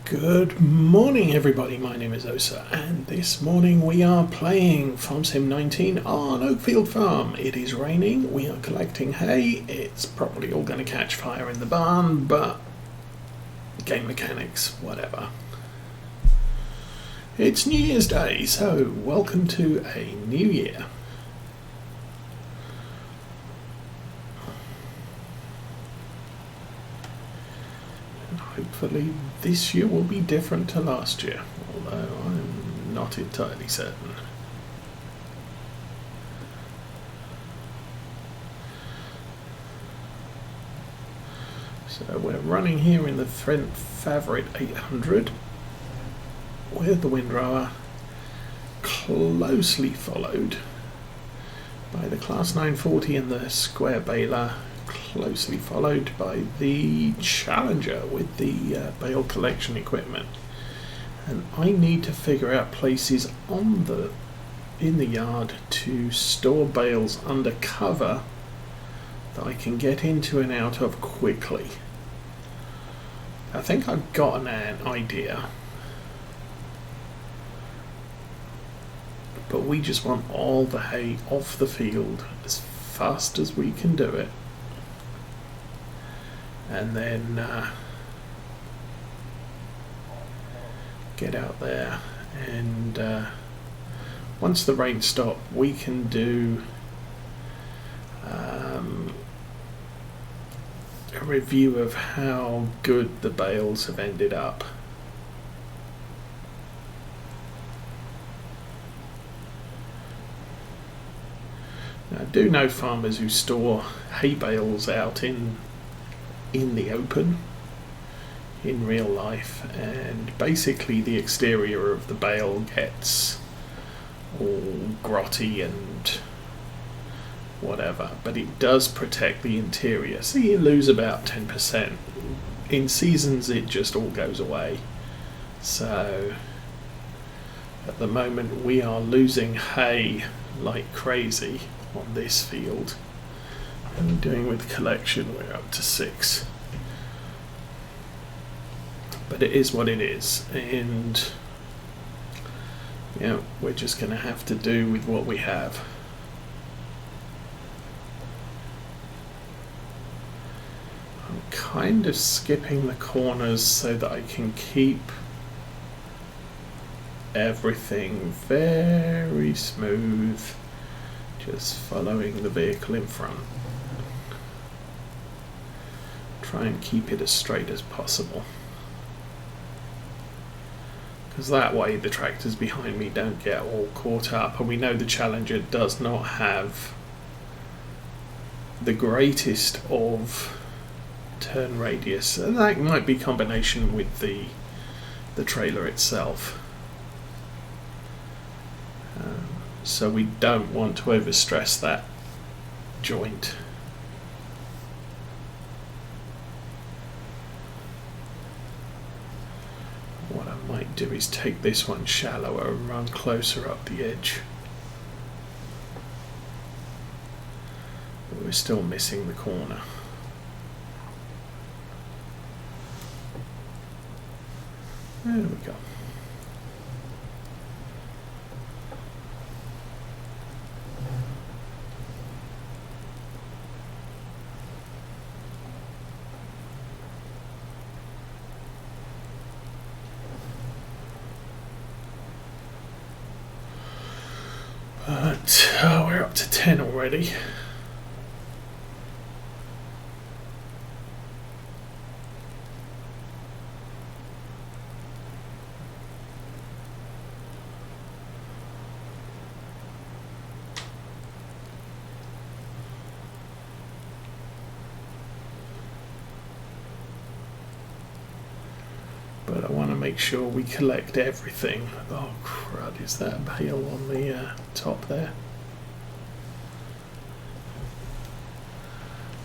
Good morning everybody, my name is Osa and this morning we are playing FS19 on Oakfield farm. It is raining, we are collecting hay, it's probably all going to catch fire in the barn, but game mechanics, whatever. It's New Year's Day, so welcome to a new year. Hopefully this year will be different to last year, although I'm not entirely certain. So we're running here in the Favorite 800 with the windrower, closely followed by the Class 940 and the square baler, closely followed by the Challenger with the bale collection equipment. And I need to figure out places in the yard to store bales under cover that I can get into and out of quickly. I think I've got an idea, but we just want all the hay off the field as fast as we can do it. And then get out there, and once the rain stops we can do a review of how good the bales have ended up. Now, I do know farmers who store hay bales out in the open in real life, and basically the exterior of the bale gets all grotty and whatever, but it does protect the interior, so you lose about 10%. In seasons it just all goes away. So at the moment we are losing hay like crazy on this field. And we're doing with collection, we're up to 6. But it is what it is, and yeah, we're just going to have to do with what we have. I'm kind of skipping the corners so that I can keep everything very smooth, just following the vehicle in front. Try and keep it as straight as possible, because that way the tractors behind me don't get all caught up. And we know the Challenger does not have the greatest of turn radius, and that might be combination with the trailer itself. So we don't want to overstress that joint. What I might do is take this one shallower and run closer up the edge. But we're still missing the corner. There we go. But we're up to 10 already. But I want to make sure we collect everything. Oh crud, is that a bale on the top there?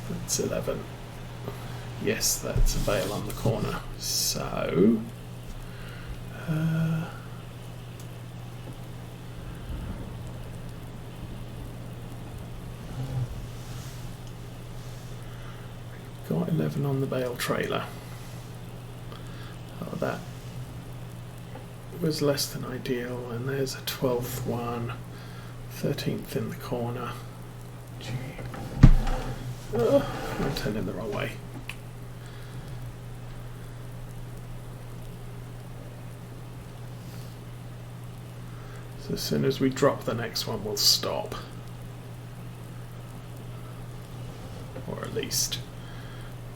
That's 11. Yes, that's a bale on the corner. So got 11 on the bale trailer. Oh, that was less than ideal, and there's a 12th one, 13th in the corner. Gee. I'm turning the wrong way. So as soon as we drop the next one, we'll stop. Or at least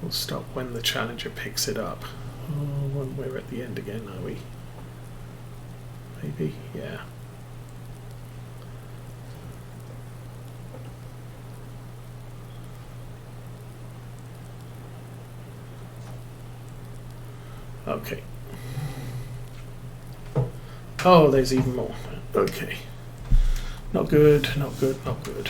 we'll stop when the challenger picks it up. Oh, when we're at the end again, are we? Maybe, yeah. Okay. Oh, there's even more. Okay. Not good, not good, not good.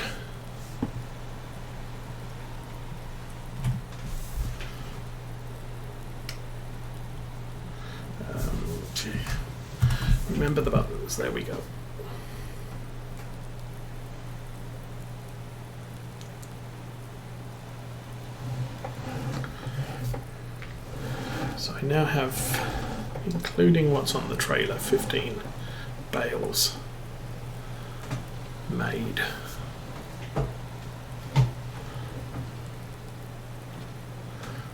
Remember the buttons. There we go. So I now have, including what's on the trailer, 15 bales made.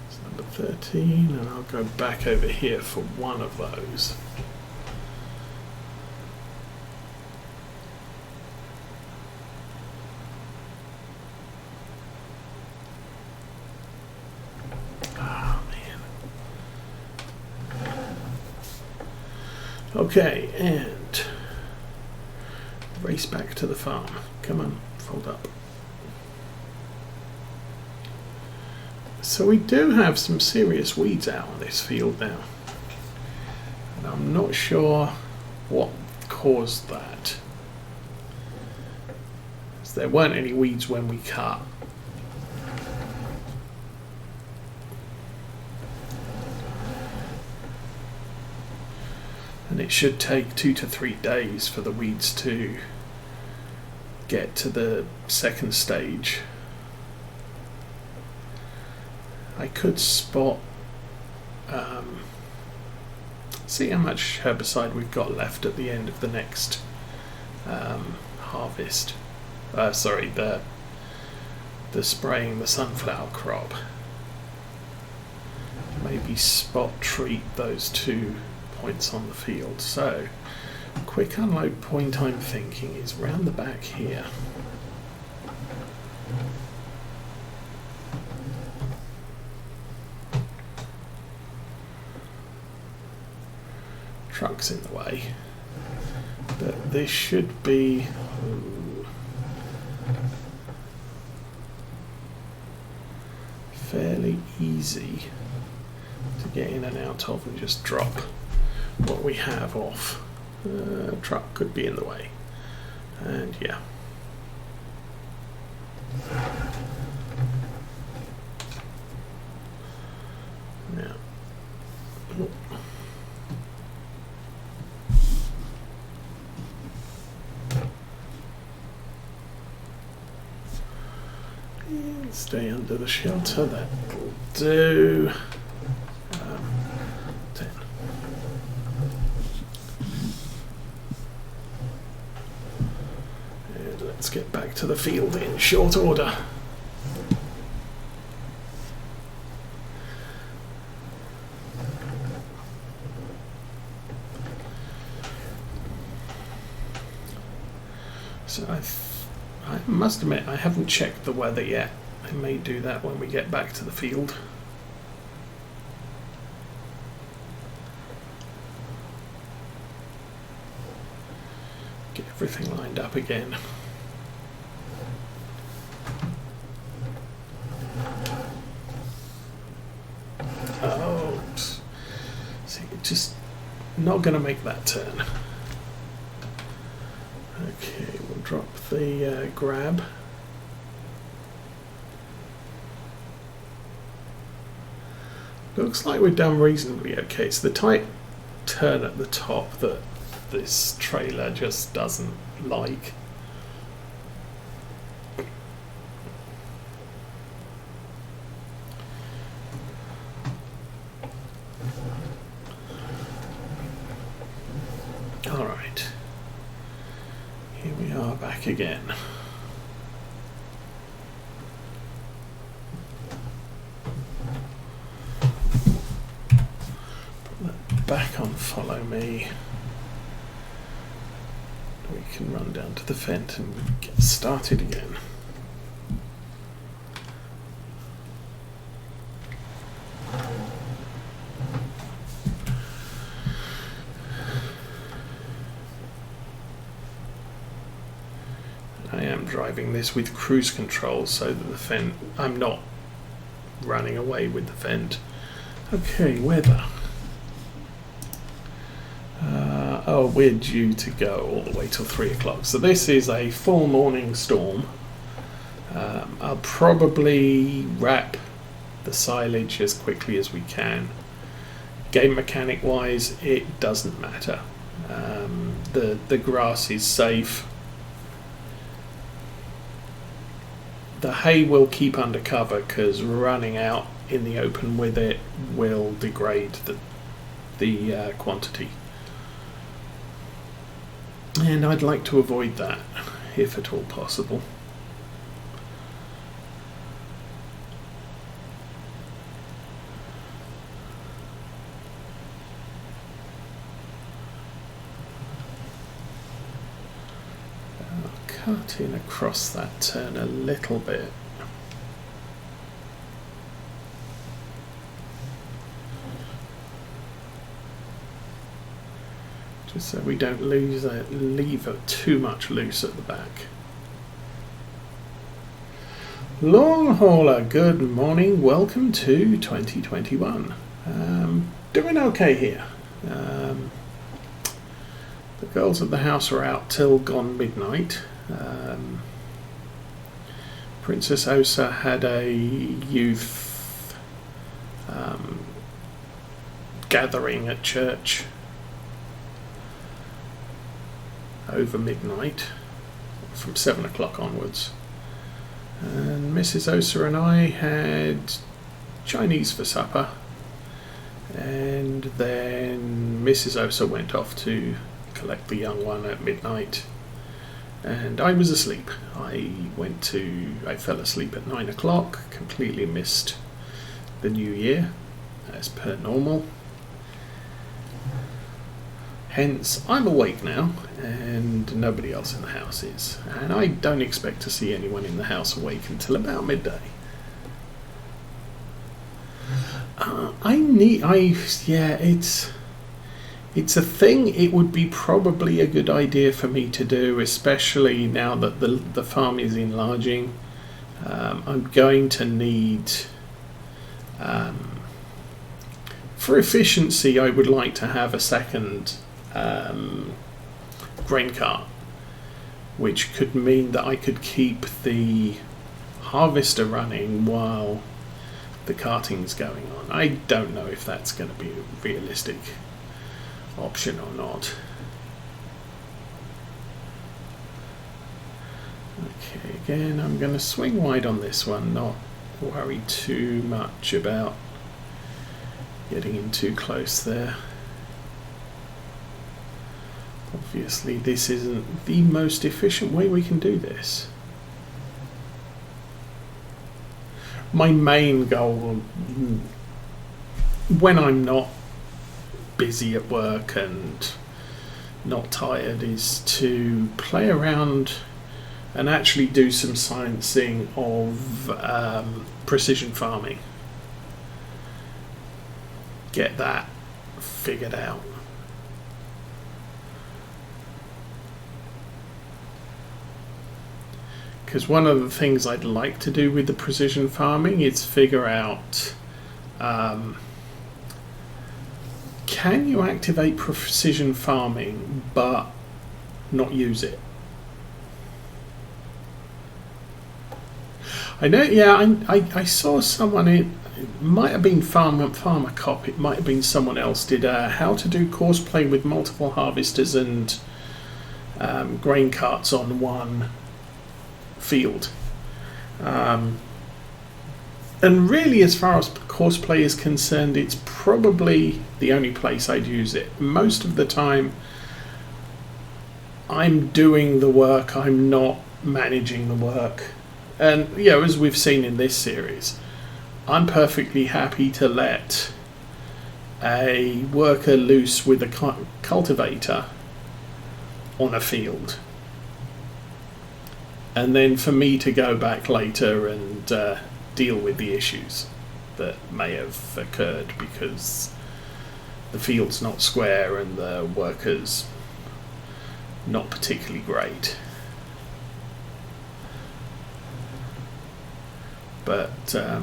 It's number 13, and I'll go back over here for one of those. Okay, and race back to the farm. Come on, fold up. So we do have some serious weeds out on this field now. And I'm not sure what caused that. There weren't any weeds when we cut. And it should take 2 to 3 days for the weeds to get to the second stage. I could spot, see how much herbicide we've got left at the end of the next harvest. Sorry, the spraying the sunflower crop. Maybe spot treat those 2 points on the field. So quick unload point I'm thinking is round the back here. Truck's in the way, but this should be fairly easy to get in and out of and just drop what we have off. Truck could be in the way, and yeah. Now, and stay under the shelter, that'll do. 10. And let's get back to the field in short order. So I must admit I haven't checked the weather yet. I may do that when we get back to the field. Get everything lined up again. Oh, see, just not going to make that turn. Okay, we'll drop the grab. Looks like we've done reasonably okay. It's the tight turn at the top that this trailer just doesn't like. back again. Put that back on follow me. We can run down to the vent and get started again. I am driving this with cruise control so that the vent, I'm not running away with the vent. Okay, weather. Oh, we're due to go all the way till 3 o'clock. So this is a full morning storm. I'll probably wrap the silage as quickly as we can. Game mechanic wise, it doesn't matter. The grass is safe. The hay will keep under cover because running out in the open with it will degrade the quantity. And I'd like to avoid that if at all possible. I'll cut in across that turn a little bit. Just so we don't leave it too much loose at the back. Long hauler, good morning. Welcome to 2021. Doing okay here. The girls at the house are out till gone midnight. Princess Osa had a youth gathering at church over midnight, from 7 o'clock onwards, and Mrs. Osa and I had Chinese for supper, and then Mrs. Osa went off to collect the young one at midnight, and I was asleep. I fell asleep at 9 o'clock, completely missed the new year as per normal. Hence, I'm awake now, and nobody else in the house is. And I don't expect to see anyone in the house awake until about midday. It's a thing. It would be probably a good idea for me to do, especially now that the farm is enlarging. I'm going to need... for efficiency, I would like to have a second grain cart, which could mean that I could keep the harvester running while the carting's going on. I don't know if that's going to be a realistic option or not. Okay, again, I'm going to swing wide on this one, not worry too much about getting in too close there. Obviously, this isn't the most efficient way we can do this. My main goal, when I'm not busy at work and not tired, is to play around and actually do some sciencing of precision farming. Get that figured out. Because one of the things I'd like to do with the precision farming is figure out, can you activate precision farming but not use it? I know, yeah, I saw someone, it might have been Farmer Cop, it might have been someone else, did how to do course play with multiple harvesters and grain carts on one field. And really, as far as course play is concerned, it's probably the only place I'd use it. Most of the time I'm doing the work, I'm not managing the work. And, you know, as we've seen in this series, I'm perfectly happy to let a worker loose with a cultivator on a field, and then for me to go back later and deal with the issues that may have occurred because the field's not square and the worker's not particularly great. But a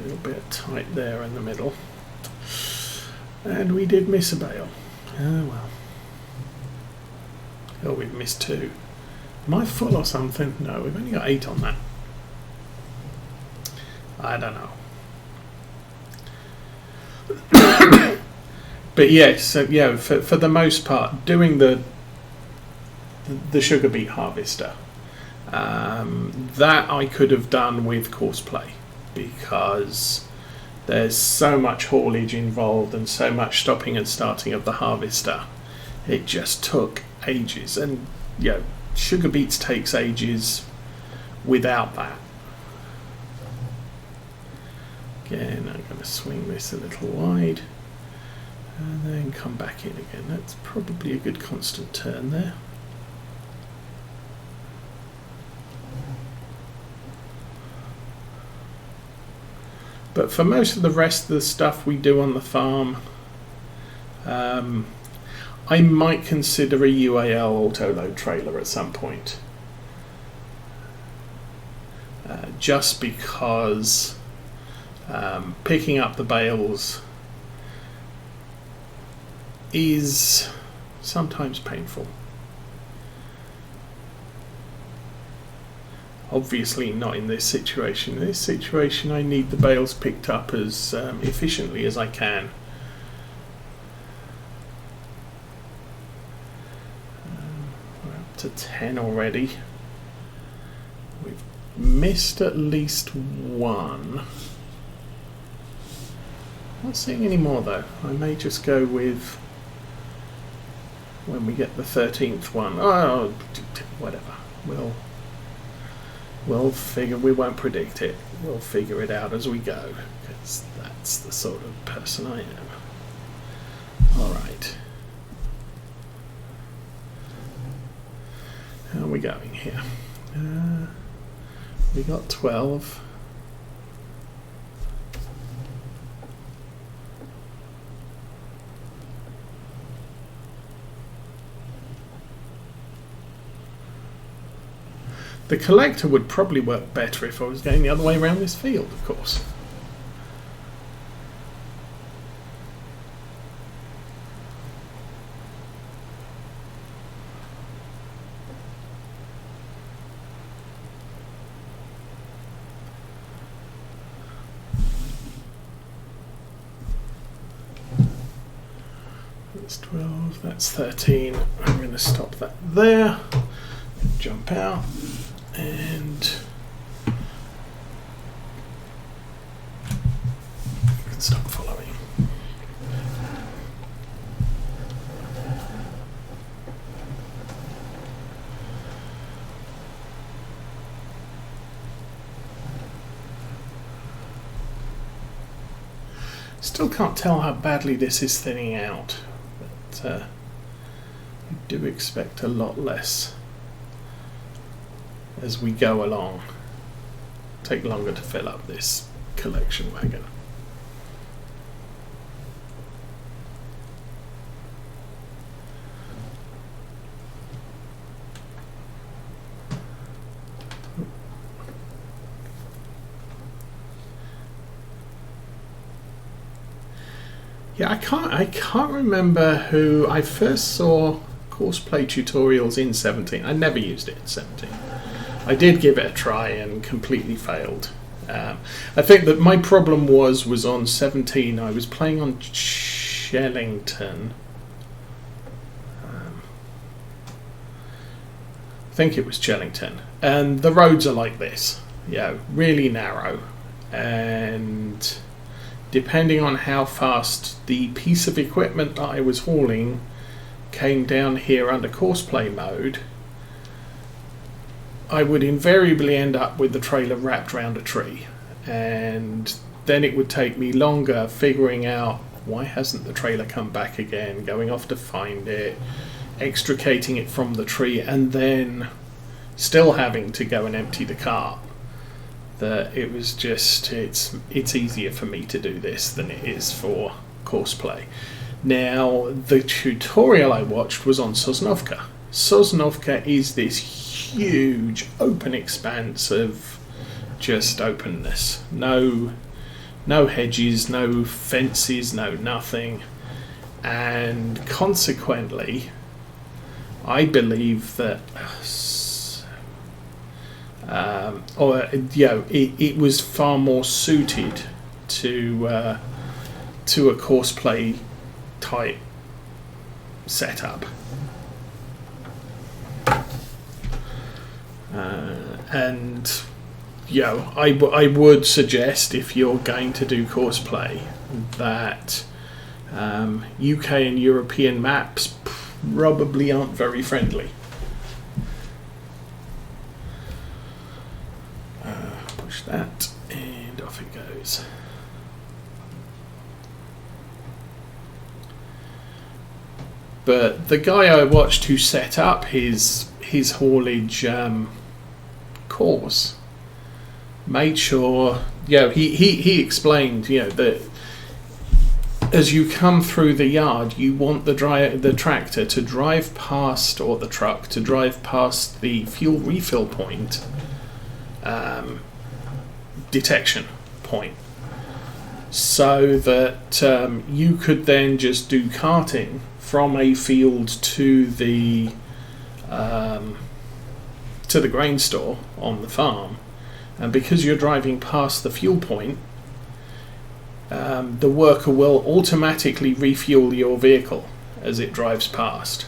little bit tight there in the middle, and we did miss a bale. Oh well. Oh, we've missed 2. Am I full or something? No, we've only got 8 on that. I don't know. But yes, so yeah, for the most part, doing the sugar beet harvester, that I could have done with course play, because there's so much haulage involved and so much stopping and starting of the harvester. It just took ages, and you know, sugar beets takes ages without that. Again, I'm going to swing this a little wide and then come back in again. That's probably a good constant turn there. But for most of the rest of the stuff we do on the farm, I might consider a UAL auto-load trailer at some point. Just because picking up the bales is sometimes painful. Obviously not in this situation. In this situation I need the bales picked up as efficiently as I can. We're up to 10 already. We've missed at least 1. Not seeing any more though. I may just go with when we get the 13th one. Oh, whatever. We'll figure. We won't predict it. We'll figure it out as we go, because that's the sort of person I am. All right. How are we going here? We got 12. The collector would probably work better if I was going the other way around this field, of course. That's 12, that's 13. I'm going to stop that there, jump out. And you can stop following. Still can't tell how badly this is thinning out, but I do expect a lot less as we go along. Take longer to fill up this collection wagon. Yeah, I can't remember who I first saw courseplay tutorials in 17. I never used it in 17. I did give it a try and completely failed. I think that my problem was on 17. I was playing on Shellington. I think it was Shellington. And the roads are like this. Yeah, really narrow. And depending on how fast the piece of equipment that I was hauling came down here under courseplay mode, I would invariably end up with the trailer wrapped around a tree, and then it would take me longer figuring out why hasn't the trailer come back again, going off to find it, extricating it from the tree, and then still having to go and empty the cart. That it was just, it's easier for me to do this than it is for courseplay. Now, the tutorial I watched was on Sosnovka. Sosnovka is this huge open expanse of just openness. No hedges, no fences, no nothing. And consequently, I believe that it was far more suited to a courseplay type setup. And I would suggest, if you're going to do courseplay, that UK and European maps probably aren't very friendly. Push that and off it goes. But the guy I watched who set up his haulage course made sure, he explained, that as you come through the yard, you want the tractor to drive past, or the truck to drive past the fuel refill point, detection point, so that you could then just do carting from a field to the grain store on the farm. And because you're driving past the fuel point, the worker will automatically refuel your vehicle as it drives past,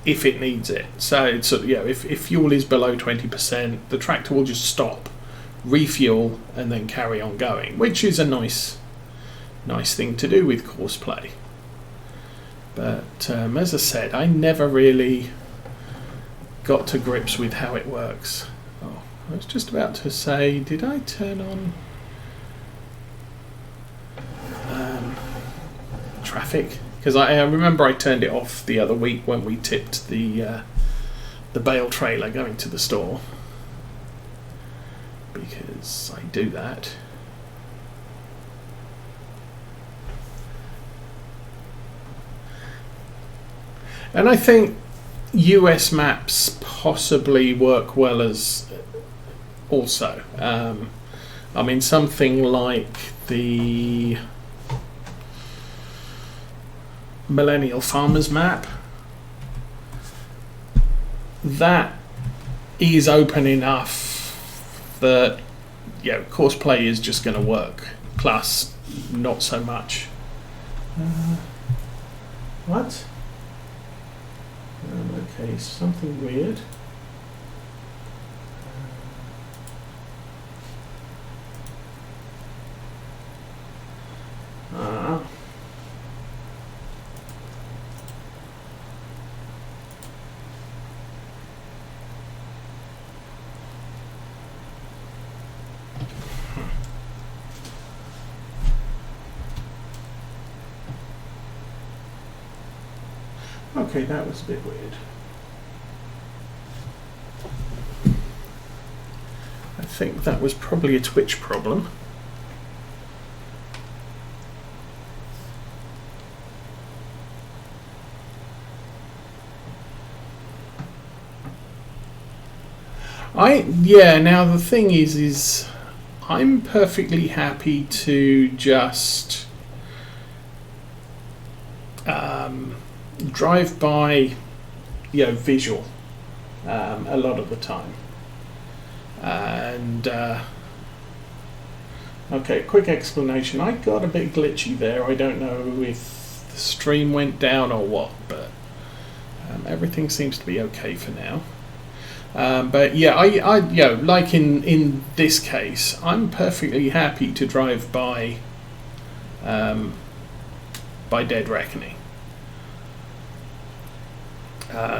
if it needs it. So if fuel is below 20%, the tractor will just stop, refuel, and then carry on going, which is a nice thing to do with courseplay. But as I said, I never really got to grips with how it works. Oh, I was just about to say, did I turn on traffic? Because I remember I turned it off the other week when we tipped the bale trailer going to the store, because I do that. And I think US maps possibly work well as also. Something like the Millennial Farmers map, that is open enough that courseplay is just going to work. Plus, not so much. What? Okay, something weird. Okay, that was a bit weird. I think that was probably a Twitch problem. Now the thing is I'm perfectly happy to just drive by, visual a lot of the time. And okay, quick explanation. I got a bit glitchy there. I don't know if the stream went down or what, but everything seems to be okay for now. But I like in this case, I'm perfectly happy to drive by by dead reckoning.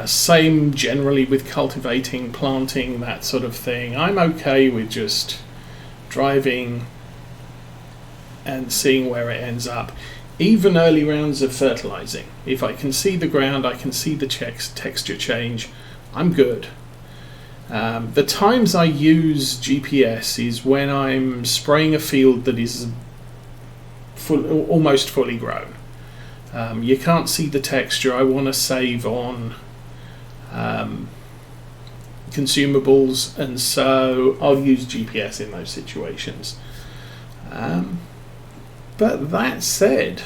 Same generally with cultivating, planting, that sort of thing. I'm okay with just driving and seeing where it ends up. Even early rounds of fertilizing. If I can see the ground, I can see the texture change, I'm good. The times I use GPS is when I'm spraying a field that is almost fully grown. You can't see the texture. I want to save on consumables, and so I'll use GPS in those situations. But that said,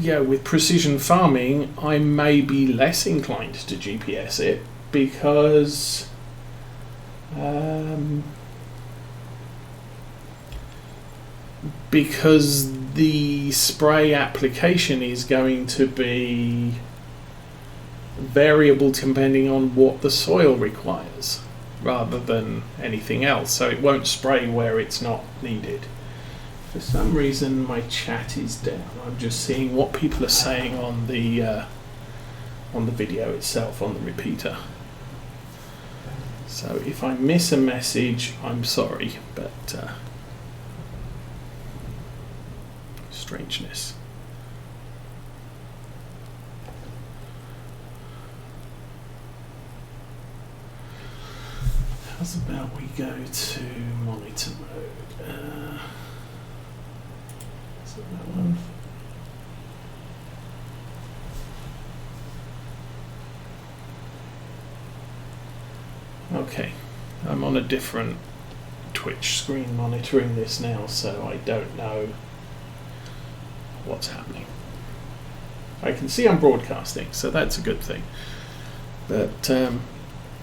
with precision farming, I may be less inclined to GPS it because the spray application is going to be variable depending on what the soil requires rather than anything else, so it won't spray where it's not needed. For some reason my chat is down. I'm just seeing what people are saying on the video itself, on the repeater. So if I miss a message, I'm sorry, but strangeness. How's about we go to monitor mode? Is it that one? Okay, I'm on a different Twitch screen monitoring this now, so I don't know what's happening. I can see I'm broadcasting, so that's a good thing. But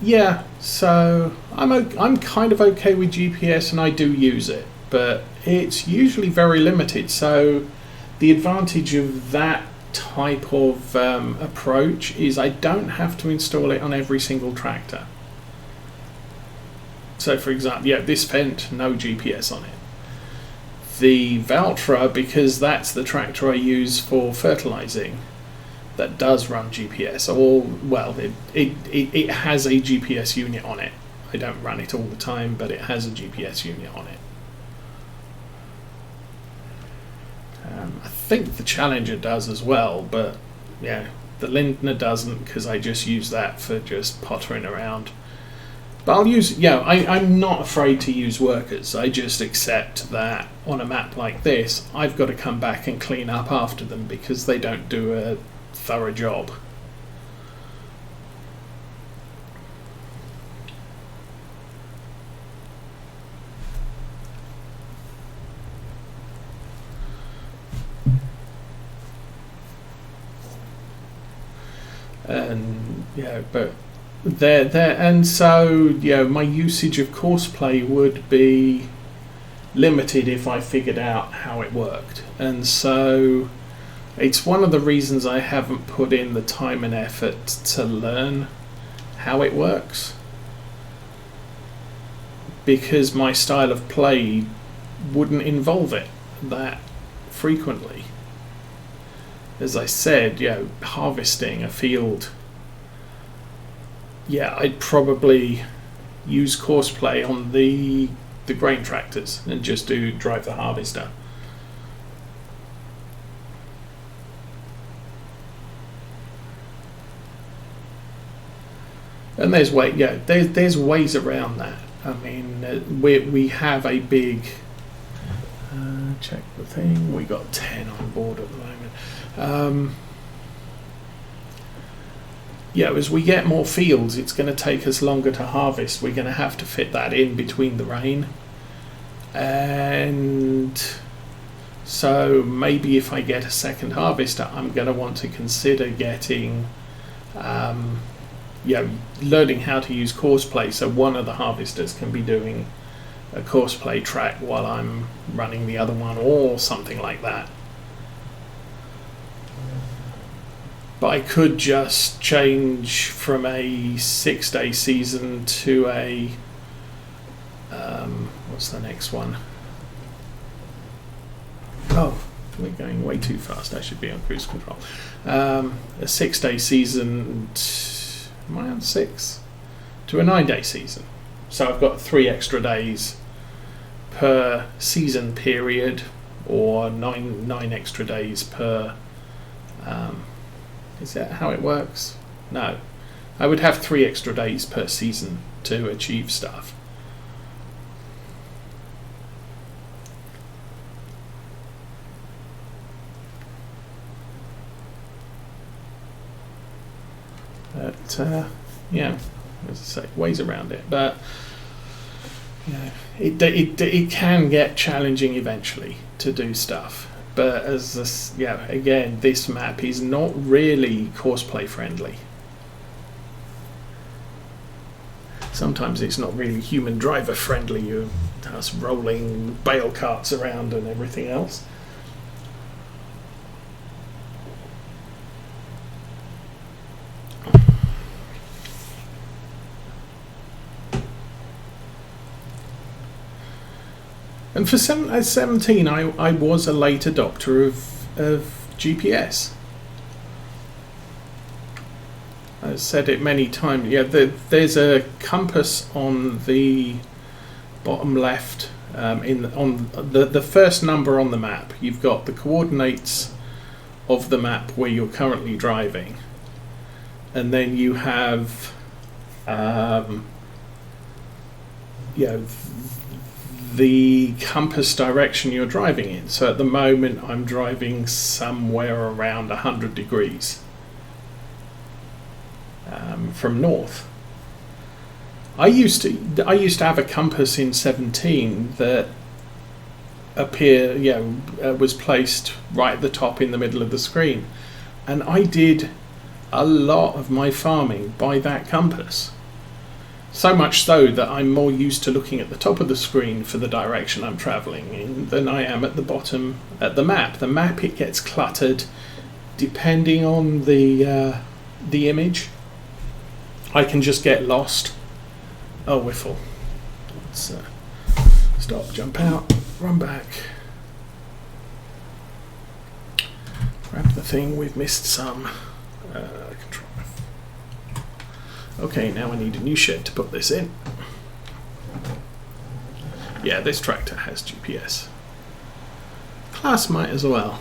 yeah, so I'm kind of okay with GPS, and I do use it, but it's usually very limited. So the advantage of that type of approach is I don't have to install it on every single tractor. So for example, this Fendt, no GPS on it. The Valtra, because that's the tractor I use for fertilizing, that does run GPS, it has a GPS unit on it. I don't run it all the time, but it has a GPS unit on it. I think the Challenger does as well, but yeah, the Lindner doesn't, because I just use that for just pottering around. But I'll use, I'm not afraid to use workers. I just accept that on a map like this, I've got to come back and clean up after them because they don't do a thorough job. And but there and so my usage of courseplay would be limited if I figured out how it worked, and so it's one of the reasons I haven't put in the time and effort to learn how it works, because my style of play wouldn't involve it that frequently. As I said, harvesting a field, I'd probably use courseplay on the grain tractors and just drive the harvester. And there's there's ways around that. I mean, we have a big check the thing. We got 10 on board at the moment. As we get more fields, it's going to take us longer to harvest. We're going to have to fit that in between the rain, and so maybe if I get a second harvester, I'm going to want to consider getting learning how to use courseplay, so one of the harvesters can be doing a courseplay track while I'm running the other one, or something like that. But I could just change from a 6-day season to a What's the next one? Oh, we're going way too fast. I should be on cruise control. A 6-day season. Am I on 6? To a 9-day season. So I've got 3 extra days per season period, or nine extra days per. Is that how it works? No, I would have 3 extra days per season to achieve stuff. But yeah, as I say, ways around it. But yeah, it can get challenging eventually to do stuff. But as this, again, this map is not really courseplay friendly. Sometimes it's not really human driver friendly. You're us rolling bale carts around and everything else. And for 17, I was a late adopter of GPS. I've said it many times. Yeah, there's a compass on the bottom left. On the first number on the map, you've got the coordinates of the map where you're currently driving, and then you have the compass direction you're driving in. So at the moment I'm driving somewhere around 100 degrees from north. I used to have a compass in 17 that was placed right at the top in the middle of the screen, and I did a lot of my farming by that compass. So much so that I'm more used to looking at the top of the screen for the direction I'm travelling in than I am at the bottom at the map. The map, it gets cluttered depending on the image. I can just get lost. Oh, we're full. Let's stop, jump out, run back. Grab the thing, we've missed some. Control. Okay, now I need a new shed to put this in. Yeah, this tractor has GPS. Class might as well.